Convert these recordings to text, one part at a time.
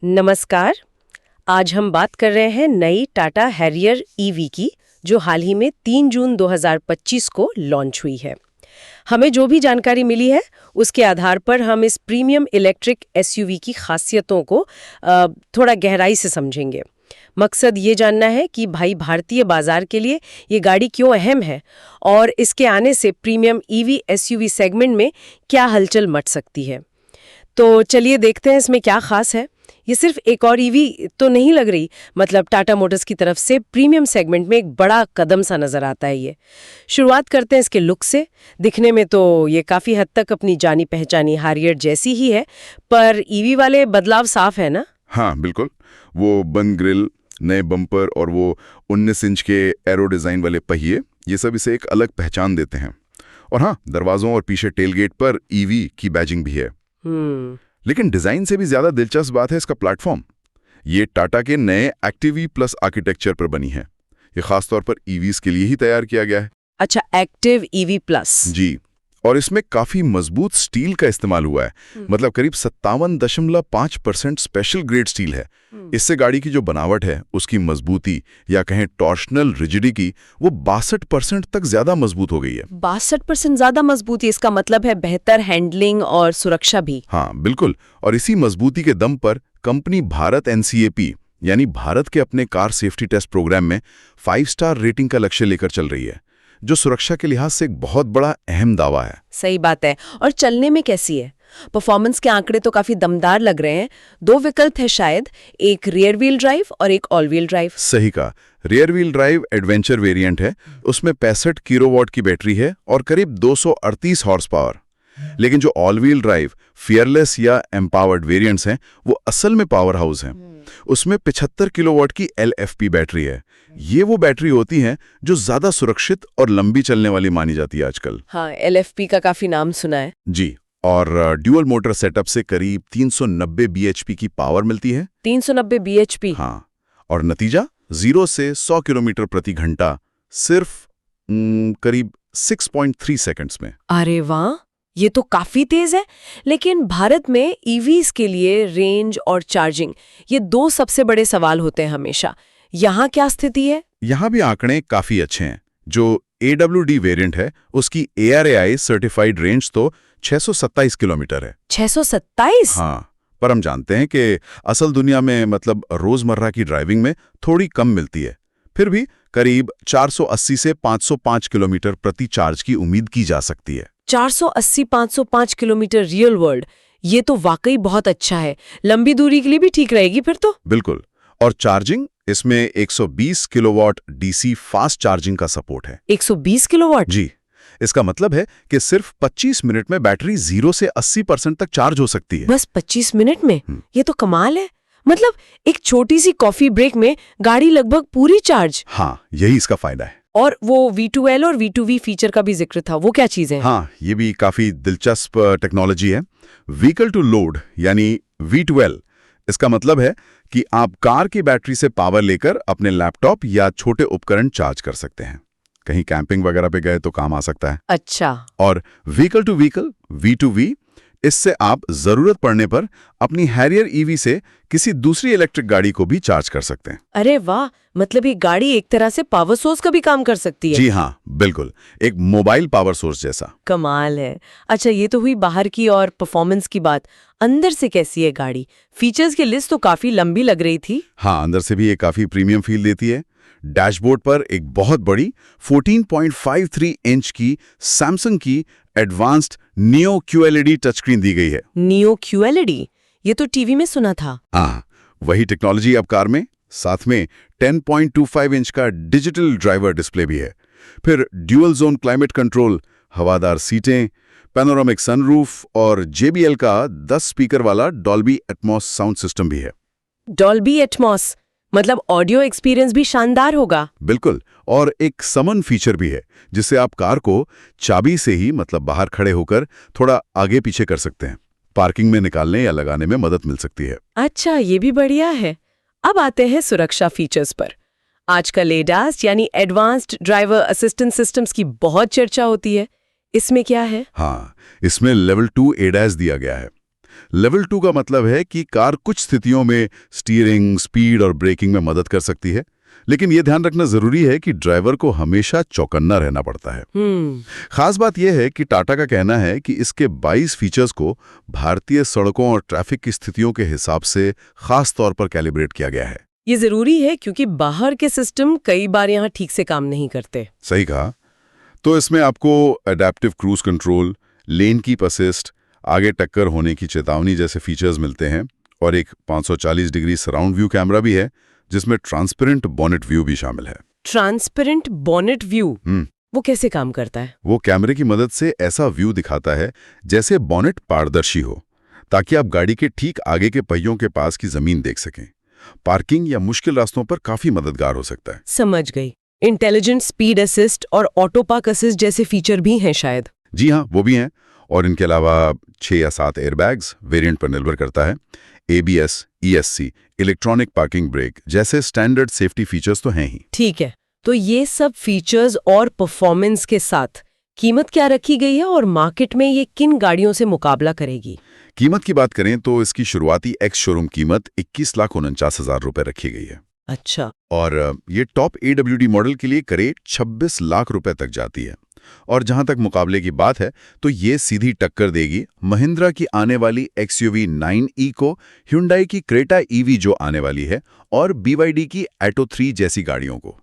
नमस्कार। आज हम बात कर रहे हैं नई टाटा हैरियर ईवी की, जो हाल ही में 3 जून 2025 को लॉन्च हुई है। हमें जो भी जानकारी मिली है उसके आधार पर हम इस प्रीमियम इलेक्ट्रिक एसयूवी की खासियतों को थोड़ा गहराई से समझेंगे। मकसद ये जानना है कि भाई भारतीय बाजार के लिए ये गाड़ी क्यों अहम है और इसके आने से प्रीमियम ईवी एसयूवी सेगमेंट में क्या हलचल मच सकती है। तो चलिए देखते हैं इसमें क्या खास है। ये सिर्फ एक और ईवी तो नहीं लग रही, मतलब टाटा मोटर्स की तरफ से प्रीमियम सेगमेंट में एक बड़ा कदम सा नजर आता है ये। शुरुआत करते हैं इसके लुक से। दिखने में तो ये काफी हद तक अपनी जानी पहचानी हैरियर जैसी ही है, पर ईवी वाले बदलाव साफ है ना? हाँ बिल्कुल। वो बंद ग्रिल, नए बम्पर और वो 19 इंच के एरो डिजाइन वाले पहिए, ये सब इसे एक अलग पहचान देते हैं। और हाँ, दरवाजों और पीछे टेलगेट पर ईवी की बैजिंग भी है। लेकिन डिजाइन से भी ज्यादा दिलचस्प बात है इसका प्लेटफॉर्म। ये टाटा के नए एक्टिव प्लस आर्किटेक्चर पर बनी है। ये खासतौर पर ईवीज के लिए ही तैयार किया गया है। अच्छा, एक्टिव ईवी प्लस। जी, और इसमें काफी मजबूत स्टील का इस्तेमाल हुआ है। मतलब करीब 57.5% स्पेशल ग्रेड स्टील है। इससे गाड़ी की जो बनावट है उसकी मजबूती या कहें टॉर्शनल रिजिडिटी वो 62% तक ज्यादा मजबूत हो गई है। 62% ज्यादा मजबूती, इसका मतलब है बेहतर हैंडलिंग और सुरक्षा भी। हाँ बिल्कुल। और इसी मजबूती के दम पर कंपनी भारत NCAP यानी भारत के अपने कार सेफ्टी टेस्ट प्रोग्राम में 5 स्टार रेटिंग का लक्ष्य लेकर चल रही है, जो सुरक्षा के लिहाज से एक बहुत बड़ा अहम दावा है। सही बात है। और चलने में कैसी है? परफॉर्मेंस के आंकड़े तो काफी दमदार लग रहे हैं। 2 विकल्प है शायद, एक रियर व्हील ड्राइव और एक ऑल व्हील ड्राइव। सही कहा। Rear wheel drive adventure variant है। उसमें 65 किलोवाट की बैटरी है और करीब 238 हॉर्स पावर। लेकिन जो ऑल व्हील ड्राइव फियरलेस या एम्पावर्ड वेरिएंट्स हैं, वो असल में पावर हाउस हैं। उसमें 75 किलोवाट की LFP बैटरी है। ये वो बैटरी होती हैं जो ज्यादा सुरक्षित और लंबी चलने वाली मानी जाती है आजकल। हाँ, LFP का काफी नाम सुना है। जी, और ड्यूअल मोटर सेटअप से करीब 390 bhp की पावर मिलती है। 390 bhp? हाँ, और नतीजा 0 से 100 किलोमीटर प्रति घंटा सिर्फ करीब 6.3 सेकंड्स में। अरे वाह, ये तो काफी तेज है। लेकिन भारत में ईवीज के लिए रेंज और चार्जिंग, ये 2 सबसे बड़े सवाल होते हैं हमेशा। यहाँ क्या स्थिति है? यहाँ भी आंकड़े काफी अच्छे हैं। जो AWD वेरिएंट है उसकी ARAI सर्टिफाइड रेंज तो 627 किलोमीटर है। 627? हाँ, पर हम जानते हैं कि असल दुनिया में मतलब रोजमर्रा की ड्राइविंग में थोड़ी कम मिलती है। फिर भी करीब 480 से 505 किलोमीटर प्रति चार्ज की उम्मीद की जा सकती है। 480-505 किलोमीटर रियल वर्ल्ड, ये तो वाकई बहुत अच्छा है। लंबी दूरी के लिए भी ठीक रहेगी फिर तो। बिल्कुल। और चार्जिंग, इसमें 120 किलोवाट DC फास्ट चार्जिंग का सपोर्ट है। 120 किलोवाट? जी, इसका मतलब है कि सिर्फ 25 मिनट में बैटरी 0 से 80% तक चार्ज हो सकती है। बस 25 मिनट में? ये तो कमाल है। मतलब एक छोटी सी कॉफी ब्रेक में गाड़ी लगभग पूरी चार्ज। हाँ, यही इसका फायदा है। और वो V2L और V2V फीचर का भी जिक्र था, वो क्या चीजें हैं? हाँ, ये भी काफी दिलचस्प टेक्नोलॉजी है। व्हीकल टू लोड यानी V2L, इसका मतलब है कि आप कार की बैटरी से पावर लेकर अपने लैपटॉप या छोटे उपकरण चार्ज कर सकते हैं। कहीं कैंपिंग वगैरह पे गए तो काम आ सकता है। अच्छा। और व्हीकल टू व्हीकल V2V, इससे आप जरूरत पड़ने पर अपनी हैरियर ईवी से किसी दूसरी इलेक्ट्रिक गाड़ी को भी चार्ज कर सकते हैं। अरे वाह, मतलब ये गाड़ी एक तरह से पावर सोर्स का भी काम कर सकती है। जी हाँ, बिल्कुल, एक मोबाइल पावर सोर्स जैसा। कमाल है। अच्छा, ये तो हुई बाहर की और परफॉर्मेंस की बात। अंदर से कैसी है गाड़ी? फीचर्स की लिस्ट तो काफी लंबी लग रही थी। हाँ, अंदर से भी ये काफी प्रीमियम फील देती है। डैशबोर्ड पर एक बहुत बड़ी 14.53 इंच की सैमसंग की advanced neo QLED touch screen दी गई है। Neo QLED? ये तो टीवी में सुना था। हाँ, वही टेक्नोलॉजी अब कार में। साथ में 10.25 इंच का डिजिटल ड्राइवर डिस्प्ले भी है। फिर ड्यूअल जोन क्लाइमेट कंट्रोल, हवादार सीटें, पैनोरामिक सनरूफ और JBL का 10 स्पीकर वाला डॉल्बी एटमॉस साउंड सिस्टम भी है। डॉल्बी एटमॉस मतलब ऑडियो एक्सपीरियंस भी शानदार होगा। बिल्कुल। और एक समन फीचर भी है, जिससे आप कार को चाबी से ही मतलब बाहर खड़े होकर थोड़ा आगे पीछे कर सकते हैं। पार्किंग में निकालने या लगाने में मदद मिल सकती है। अच्छा, ये भी बढ़िया है। अब आते हैं सुरक्षा फीचर्स पर। आजकल ADAS यानी एडवांस्ड ड्राइवर असिस्टेंट सिस्टम्स की बहुत चर्चा होती है। इसमें क्या है? हाँ, इसमें लेवल 2 ADAS दिया गया है। लेवल 2 का मतलब है कि कार कुछ स्थितियों में स्टीयरिंग, स्पीड और ब्रेकिंग में मदद कर सकती है, लेकिन यह ध्यान रखना जरूरी है कि ड्राइवर को हमेशा चौकन्ना रहना पड़ता है। खास बात यह है कि टाटा का कहना है कि इसके 22 फीचर्स को भारतीय सड़कों और ट्रैफिक की स्थितियों के हिसाब से खास तौर पर कैलिब्रेट किया गया है। ये जरूरी है क्योंकि बाहर के सिस्टम कई बार यहाँ ठीक से काम नहीं करते। सही कहा। तो इसमें आपको adaptive cruise control, lane keep assist, आगे टक्कर होने की चेतावनी जैसे फीचर्स मिलते हैं, और एक 540 डिग्री सराउंड व्यू कैमरा भी है जिसमें ट्रांसपेरेंट बॉनेट व्यू भी शामिल है। ट्रांसपेरेंट बॉनेट व्यू, वो कैसे काम करता है? वो कैमरे की मदद से ऐसा व्यू दिखाता है जैसे बॉनेट पारदर्शी हो, ताकि आप गाड़ी के ठीक आगे के पहियों के पास की जमीन देख सकें। पार्किंग या मुश्किल रास्तों पर काफी मददगार हो सकता है। समझ गई। इंटेलिजेंट स्पीड असिस्ट और ऑटो पार्क असिस्ट जैसे फीचर भी हैं शायद। जी हाँ, वो भी हैं। और इनके अलावा 6 या 7 एयरबैग्स, वेरिएंट पर निर्भर करता है। ABS, ESC, electronic parking brake जैसे स्टैंडर्ड सेफ्टी फीचर्स तो हैं ही। ठीक है, तो ये सब फीचर्स और परफॉर्मेंस के साथ कीमत क्या रखी गई है और मार्केट में ये किन गाड़ियों से मुकाबला करेगी? कीमत की बात करें तो इसकी शुरुआती एक्स शोरूम कीमत 21,49,000 रुपए रखी गई है। अच्छा। और ये टॉप AWD मॉडल के लिए करीब 26 लाख रुपए तक जाती है। और जहां तक मुकाबले की बात है तो ये सीधी टक्कर देगी महिंद्रा की आने वाली XUV 9e को, Hyundai की क्रेटा EV जो आने वाली है, और BYD की Atto 3 जैसी गाड़ियों को।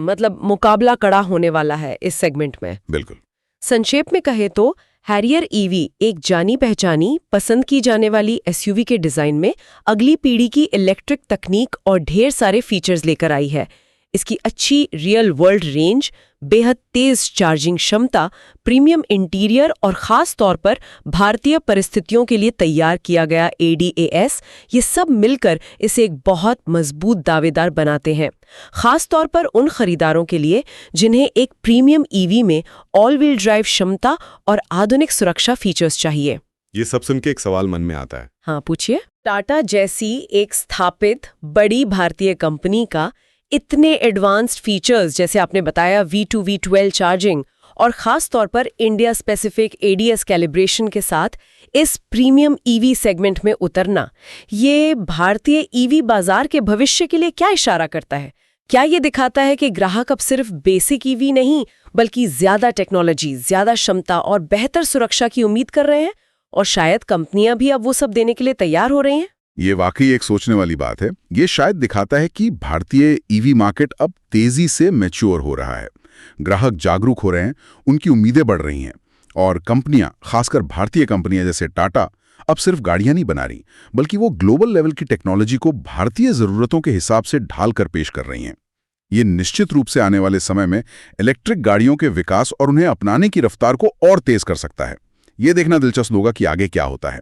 मतलब मुकाबला कड़ा होने वाला है इस सेगमेंट में। बिल्कुल। संक्षेप में कहे तो हैरियर EV एक जानी पहचानी, पसंद की जाने वाली SUV के डिजाइन में अगली पीढ़ी की इलेक्ट्रिक तकनीक और ढेर सारे फीचर्स लेकर आई है। इसकी अच्छी रियल वर्ल्ड रेंज, बेहद तेज चार्जिंग क्षमता, प्रीमियम इंटीरियर और खास तौर पर भारतीय परिस्थितियों के लिए तैयार किया गया ADAS, ये सब मिलकर इसे एक बहुत मजबूत दावेदार बनाते हैं, खास तौर पर उन खरीदारों के लिए जिन्हें एक प्रीमियम EV में ऑल व्हील ड्राइव क्षमता और आधुनिक सुरक्षा फीचर्स चाहिए। ये सब सुन के एक सवाल मन में आता है। हाँ, पूछिए। टाटा जैसी एक स्थापित बड़ी भारतीय कंपनी का इतने एडवांस्ड फीचर्स जैसे आपने बताया V2 V12 चार्जिंग और खास तौर पर इंडिया स्पेसिफिक ADS कैलिब्रेशन के साथ इस प्रीमियम EV सेगमेंट में उतरना, ये भारतीय EV बाजार के भविष्य के लिए क्या इशारा करता है? क्या ये दिखाता है कि ग्राहक अब सिर्फ बेसिक EV नहीं बल्कि ज्यादा टेक्नोलॉजी, ज्यादा क्षमता और बेहतर सुरक्षा की उम्मीद कर रहे हैं, और शायद कंपनियां भी अब वो सब देने के लिए तैयार हो रही हैं? ये वाकई एक सोचने वाली बात है। ये शायद दिखाता है कि भारतीय EV मार्केट अब तेजी से मैच्योर हो रहा है, ग्राहक जागरूक हो रहे हैं, उनकी उम्मीदें बढ़ रही हैं, और कंपनियां, खासकर भारतीय कंपनियां जैसे टाटा, अब सिर्फ गाड़ियां नहीं बना रही बल्कि वो ग्लोबल लेवल की टेक्नोलॉजी को भारतीय जरूरतों के हिसाब से ढाल कर पेश कर रही हैं। ये निश्चित रूप से आने वाले समय में इलेक्ट्रिक गाड़ियों के विकास और उन्हें अपनाने की रफ्तार को और तेज कर सकता है। ये देखना दिलचस्प होगा कि आगे क्या होता है।